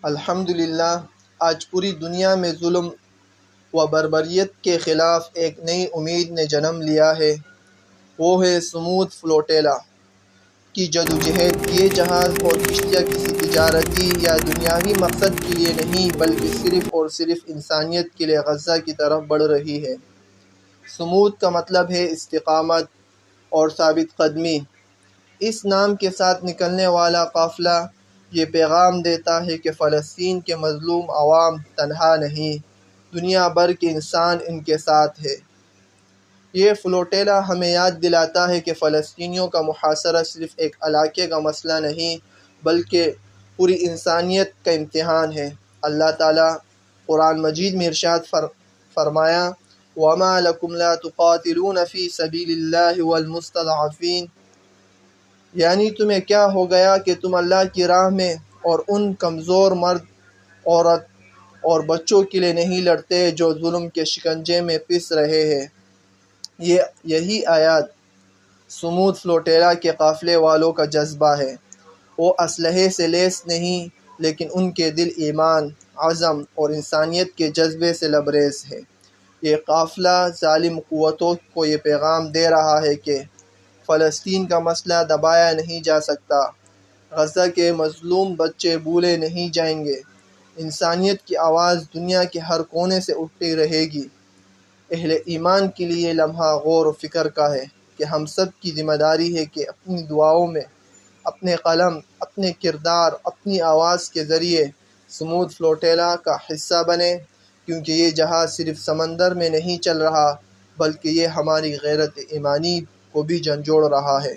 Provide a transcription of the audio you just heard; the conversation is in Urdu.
الحمدللہ آج پوری دنیا میں ظلم و بربریت کے خلاف ایک نئی امید نے جنم لیا ہے۔ وہ ہے سمود فلوٹیلا کی جدوجہد۔ یہ جہاز اور کشتیاں کسی تجارتی یا دنیاوی مقصد کے لیے نہیں بلکہ صرف اور صرف انسانیت کے لیے غزہ کی طرف بڑھ رہی ہے۔ سمود کا مطلب ہے استقامت اور ثابت قدمی۔ اس نام کے ساتھ نکلنے والا قافلہ یہ پیغام دیتا ہے کہ فلسطین کے مظلوم عوام تنہا نہیں، دنیا بھر کے انسان ان کے ساتھ ہیں۔ یہ فلوٹیلا ہمیں یاد دلاتا ہے کہ فلسطینیوں کا محاصرہ صرف ایک علاقے کا مسئلہ نہیں بلکہ پوری انسانیت کا امتحان ہے۔ اللہ تعالیٰ قرآن مجید میں ارشاد فرمایا وَمَا لَكُمْ لَا تُقَاتِلُونَ فِي سَبِيلِ اللَّهِ وَالْمُسْتَضْعَفِينَ، یعنی تمہیں کیا ہو گیا کہ تم اللہ کی راہ میں اور ان کمزور مرد، عورت اور بچوں کے لیے نہیں لڑتے جو ظلم کے شکنجے میں پس رہے ہیں۔ یہی آیات سمود فلوٹیلا کے قافلے والوں کا جذبہ ہے۔ وہ اسلحے سے لیس نہیں لیکن ان کے دل ایمان، عزم اور انسانیت کے جذبے سے لبریز ہے۔ یہ قافلہ ظالم قوتوں کو یہ پیغام دے رہا ہے کہ فلسطین کا مسئلہ دبایا نہیں جا سکتا، غزہ کے مظلوم بچے بھولے نہیں جائیں گے، انسانیت کی آواز دنیا کے ہر کونے سے اٹھتی رہے گی۔ اہل ایمان کے لیے یہ لمحہ غور و فکر کا ہے کہ ہم سب کی ذمہ داری ہے کہ اپنی دعاؤں میں، اپنے قلم، اپنے کردار، اپنی آواز کے ذریعے سمود فلوٹیلا کا حصہ بنیں، کیونکہ یہ جہاز صرف سمندر میں نہیں چل رہا بلکہ یہ ہماری غیرت ایمانی کو بھی جھنجھوڑ رہا ہے۔